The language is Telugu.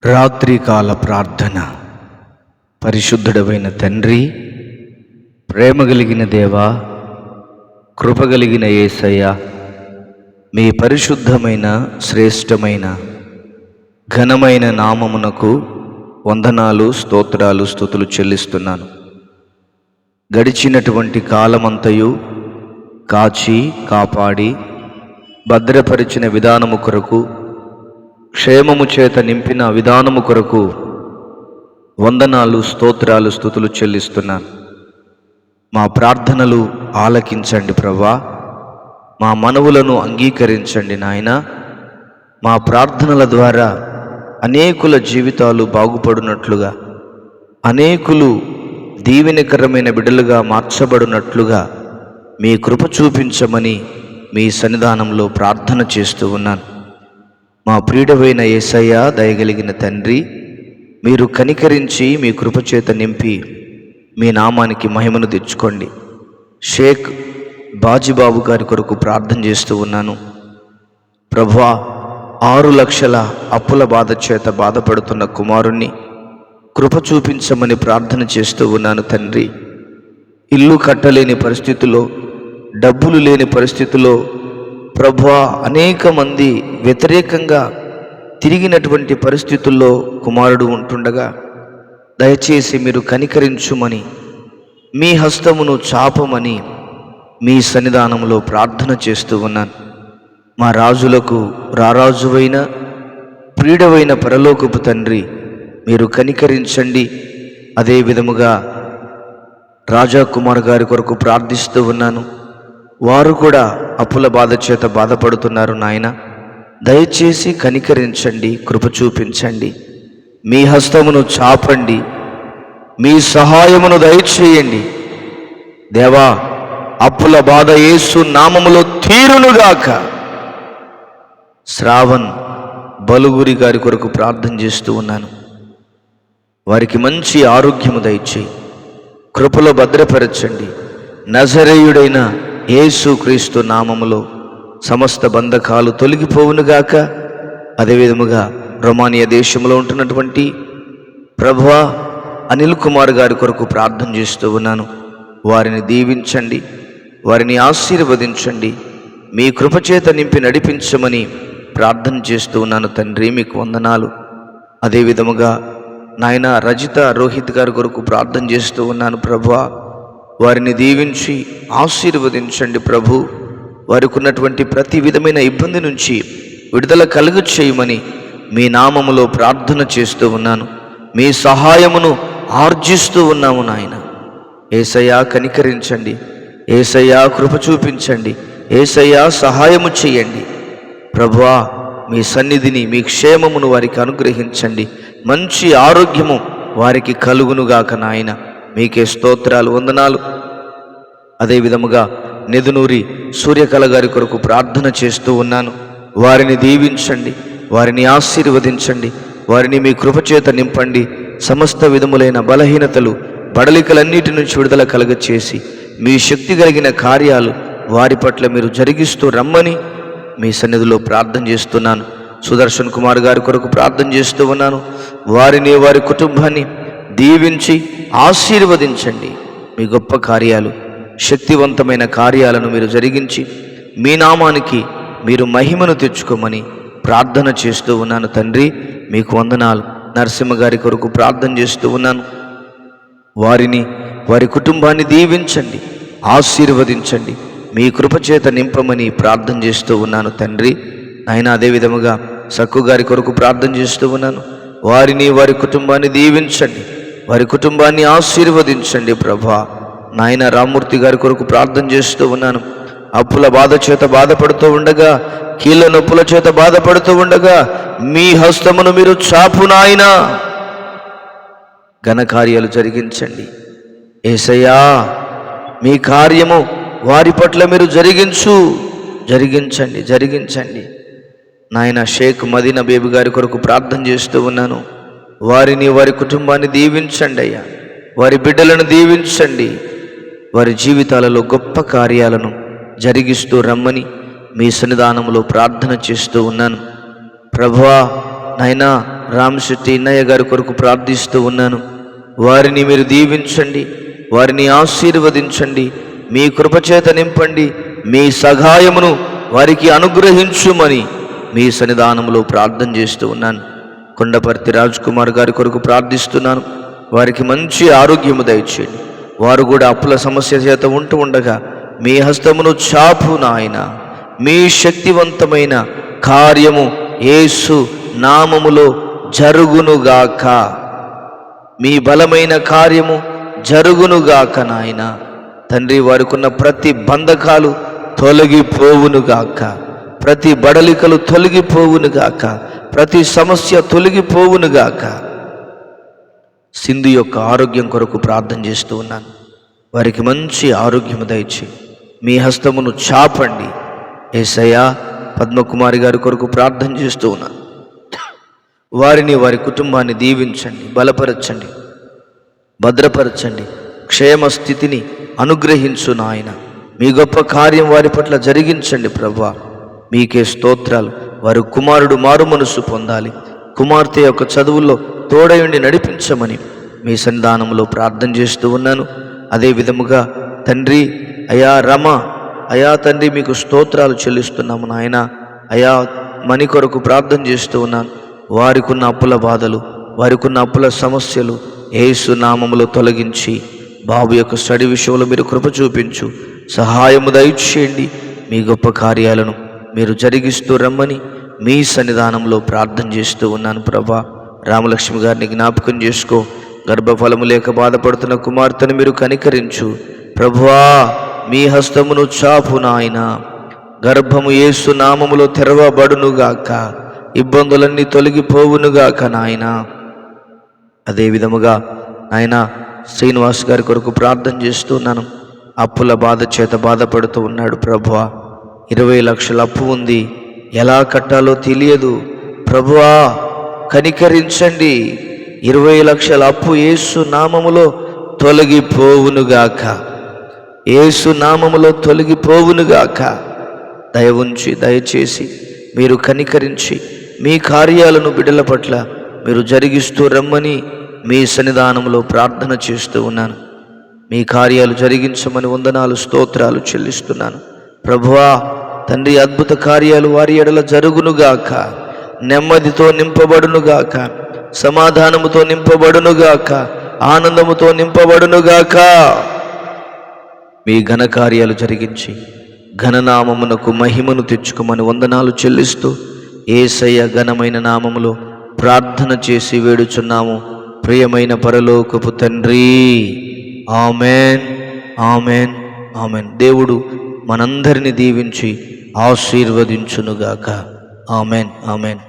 రాత్రికాల ప్రార్థన. పరిశుద్ధుడవైన తండ్రి, ప్రేమ కలిగిన దేవా, కృపగలిగిన యేసయ్య, మీ పరిశుద్ధమైన శ్రేష్టమైన ఘనమైన నామమునకు వందనాలు, స్తోత్రాలు, స్తుతులు చెల్లిస్తున్నాను. గడిచినటువంటి కాలమంతయు కాచి కాపాడి భద్రపరిచిన విధానము కొరకు, క్షేమము చేత నింపిన విధానము కొరకు వందనాలు, స్తోత్రాలు, స్తుతులు చెల్లిస్తున్నాను. మా ప్రార్థనలు ఆలకించండి ప్రభువా, మా మనవులను అంగీకరించండి నాయన. మా ప్రార్థనల ద్వారా అనేకుల జీవితాలు బాగుపడినట్లుగా, అనేకులు దీవెనకరమైన బిడ్డలుగా మార్చబడినట్లుగా మీ కృప చూపించమని మీ సన్నిధానంలో ప్రార్థన చేస్తూ ఉన్నాను. మా ప్రియుడవైన యేసయ్య, దయగలిగిన తండ్రి, మీరు కనికరించి మీ కృపచేత నింపి మీ నామానికి మహిమను తెచ్చుకోండి. షేక్ బాజీబాబు గారి కొరకు ప్రార్థన చేస్తూ ఉన్నాను. ప్రభువా, 6 లక్షల అప్పుల బాధ చేత బాధపడుతున్న కుమారుణ్ణి కృప చూపించమని ప్రార్థన చేస్తూ ఉన్నాను తండ్రి. ఇల్లు కట్టలేని పరిస్థితుల్లో, డబ్బులు లేని పరిస్థితుల్లో ప్రభువా, అనేక మంది వ్యతిరేకంగా తిరిగినటువంటి పరిస్థితుల్లో కుమారుడు ఉంటుండగా దయచేసి మీరు కనికరించుమని, మీ హస్తమును చాపమని మీ సన్నిధానంలో ప్రార్థన చేస్తూ ఉన్నాను. మా రాజులకు రారాజువైన ప్రియుడవైన పరలోకపు తండ్రి, మీరు కనికరించండి. అదే విధముగా రాజా కుమార్ గారి కొరకు ప్రార్థిస్తూ ఉన్నాను. వారు కూడా అప్పుల బాధ చేత బాధపడుతున్నారు నాయన. దయచేసి కనికరించండి, కృప చూపించండి, మీ హస్తమును చాపండి, మీ సహాయమును దయచేయండి దేవా. అప్పుల బాధ యేసు నామములో తీరునుగాక. శ్రావణ్ బలుగురి గారి కొరకు ప్రార్థన చేస్తూ ఉన్నాను. వారికి మంచి ఆరోగ్యము దయచేయి, కృపలో భద్రపరచండి. నజరేయుడైన యేసు క్రీస్తు నామములో సమస్త బంధకాలు తొలగిపోవునుగాక. అదేవిధముగా రొమానియా దేశంలో ఉంటున్నటువంటి ప్రభువా అనిల్ కుమార్ గారి కొరకు ప్రార్థన చేస్తూ ఉన్నాను. వారిని దీవించండి, వారిని ఆశీర్వదించండి, మీ కృపచేత నింపి నడిపించమని ప్రార్థన చేస్తూ ఉన్నాను తండ్రి. మీకు వందనాలు. అదేవిధముగా నాయన రజిత రోహిత్ గారి కొరకు ప్రార్థన చేస్తూ ఉన్నాను ప్రభువా. వారిని దీవించి ఆశీర్వదించండి ప్రభు. వారికి ఉన్నటువంటి ప్రతి విధమైన ఇబ్బంది నుంచి విడుదల కలుగు చేయమని మీ నామములో ప్రార్థన చేస్తూ ఉన్నాను. మీ సహాయమును ఆర్జిస్తూ ఉన్నాము నాయన. యేసయ్యా కనికరించండి, యేసయ్యా కృప చూపించండి, యేసయ్యా సహాయము చేయండి ప్రభువా. మీ సన్నిధిని, మీ క్షేమమును వారికి అనుగ్రహించండి. మంచి ఆరోగ్యము వారికి కలుగునుగాక నాయన. మీకే స్తోత్రాలు, వందనాలు. అదేవిధముగా నెదునూరి సూర్యకళ గారి కొరకు ప్రార్థన చేస్తూ ఉన్నాను. వారిని దీవించండి, వారిని ఆశీర్వదించండి, వారిని మీ కృపచేత నింపండి. సమస్త విధములైన బలహీనతలు, బడలికలన్నిటి నుంచి విడుదల కలగచేసి మీ శక్తి కలిగిన కార్యాలు వారి పట్ల మీరు జరిగిస్తూ రమ్మని మీ సన్నిధిలో ప్రార్థన చేస్తున్నాను. సుదర్శన్ కుమార్ గారి కొరకు ప్రార్థన చేస్తూ ఉన్నాను. వారిని, వారి కుటుంబాన్ని దీవించి ఆశీర్వదించండి. మీ గొప్ప కార్యాలు, శక్తివంతమైన కార్యాలను మీరు జరిగించి మీ నామానికి మీరు మహిమను తెచ్చుకోమని ప్రార్థన చేస్తూ ఉన్నాను తండ్రి. మీకు వందనాలు. నరసింహ గారి కొరకు ప్రార్థన చేస్తూ ఉన్నాను. వారిని, వారి కుటుంబాన్ని దీవించండి, ఆశీర్వదించండి, మీ కృపచేత నింపమని ప్రార్థన చేస్తూ ఉన్నాను తండ్రి. ఆయన అదేవిధముగా సక్కు గారి కొరకు ప్రార్థన చేస్తూ ఉన్నాను. వారిని, వారి కుటుంబాన్ని దీవించండి, వారి కుటుంబాన్ని ఆశీర్వదించండి ప్రభా. నాయన రామూర్తి గారి కొరకు ప్రార్థన చేస్తూ ఉన్నాను. అప్పుల బాధ చేత బాధపడుతూ ఉండగా, కీళ్ళ నొప్పుల చేత బాధపడుతూ ఉండగా మీ హస్తమును మీరు చాపు నాయన. ఘనకార్యాలు జరిగించండి యేసయ్యా. మీ కార్యము వారి పట్ల మీరు జరిగించండి నాయన. షేక్ మదీనా బేబీ గారి కొరకు ప్రార్థన చేస్తూ ఉన్నాను. వారిని, వారి కుటుంబాన్ని దీవించండి అయ్యా. వారి బిడ్డలను దీవించండి. వారి జీవితాలలో గొప్ప కార్యాలను జరిగిస్తూ రమ్మని మీ సన్నిధానంలో ప్రార్థన చేస్తూ ఉన్నాను ప్రభువా. నాయనా రామశెట్టి ఇన్నయ్య గారి కొరకు ప్రార్థిస్తూ ఉన్నాను. వారిని మీరు దీవించండి, వారిని ఆశీర్వదించండి, మీ కృపచేత నింపండి, మీ సహాయమును వారికి అనుగ్రహించుమని మీ సన్నిధానంలో ప్రార్థన చేస్తూ ఉన్నాను. కొండపర్తి రాజ్ కుమార్ గారి కొరకు ప్రార్థిస్తున్నాను. వారికి మంచి ఆరోగ్యము దయచేయండి. వారు కూడా అప్పుల సమస్య చేత ఉంటూ ఉండగా మీ హస్తమును చాపు నాయన. మీ శక్తివంతమైన కార్యము యేసు నామములో జరుగునుగాక. మీ బలమైన కార్యము జరుగునుగాక నాయన. తండ్రి, వారికున్న ప్రతి బంధకాలు తొలగిపోవునుగాక, ప్రతి బడలికలు తొలగిపోవునుగాక, ప్రతి సమస్య తొలగిపోవునుగాక. సింధు యొక్క ఆరోగ్యం కొరకు ప్రార్థన చేస్తూ ఉన్నాను. వారికి మంచి ఆరోగ్యము దయచి మీ హస్తమును చాపండి. యేసయ్యా, పద్మకుమారి గారి కొరకు ప్రార్థన చేస్తూ ఉన్నాను. వారిని, వారి కుటుంబాన్ని దీవించండి, బలపరచండి, భద్రపరచండి, క్షేమ స్థితిని అనుగ్రహించు నాయన. మీ గొప్ప కార్యం వారి పట్ల జరిగించండి ప్రభువా. మీకే స్తోత్రాలు. వారు కుమారుడు మారు మనసు పొందాలి, కుమార్తె యొక్క చదువుల్లో తోడయుండి నడిపించమని మీ సన్నిధానంలో ప్రార్థన చేస్తూ ఉన్నాను. అదే విధముగా తండ్రి, అయా రమ, అయా తండ్రి, మీకు స్తోత్రాలు చెల్లిస్తున్నాము నాయన. అయా మణి కొరకు ప్రార్థన చేస్తూ ఉన్నాను. వారికున్న అప్పుల బాధలు, వారికున్న అప్పుల సమస్యలు యేసు నామములో తొలగించి బాబు యొక్క స్టడీ విషయంలో మీరు కృప చూపించు, సహాయము దయచేయండి. మీ గొప్ప కార్యాలను మీరు జరిగిస్తూ రమ్మని మీ సన్నిధానంలో ప్రార్థన చేస్తూ ఉన్నాను ప్రభా. రామలక్ష్మి గారిని జ్ఞాపకం చేసుకో. గర్భఫలము లేక బాధపడుతున్న కుమార్తెను మీరు కనికరించు ప్రభువా. మీ హస్తమును చాపు నాయన. గర్భము యేసు నామములో తెరవబడునుగాక, ఇబ్బందులన్నీ తొలగిపోవునుగాక నాయన. అదే విధముగా ఆయన శ్రీనివాస్ గారి కొరకు ప్రార్థన చేస్తున్నాను. అప్పుల బాధ చేత బాధపడుతూ ఉన్నాడు ప్రభువా. 20 లక్షల అప్పు ఉంది, ఎలా కట్టాలో తెలియదు ప్రభువా, కనికరించండి. 20 లక్షల అప్పు యేసు నామములో తొలగిపోవునుగాక, యేసు నామములో తొలగిపోవునుగాక. దయ ఉంచి దయచేసి మీరు కనికరించి మీ కార్యాలను బిడ్డల పట్ల మీరు జరిగిస్తూ రమ్మని మీ సన్నిధానంలో ప్రార్థన చేస్తూ ఉన్నాను. మీ కార్యాలు జరిగించమని వందనాలు, స్తోత్రాలు చెల్లిస్తున్నాను ప్రభువా. తండ్రి, అద్భుత కార్యాలు వారి ఎడల జరుగునుగాక, నెమ్మదితో నింపబడునుగాక, సమాధానముతో నింపబడునుగాక, ఆనందముతో నింపబడునుగాక. మీ ఘనకార్యాలు జరిగించి ఘననామమునకు మహిమను తెచ్చుకోమని వందనాలు చెల్లిస్తూ యేసయ్య ఘనమైన నామములో ప్రార్థన చేసి వేడుచున్నాము ప్రియమైన పరలోకపు తండ్రి. Amen, amen, amen. దేవుడు మనందరిని దీవించి ఆశీర్వదించునుగాక. Amen, amen.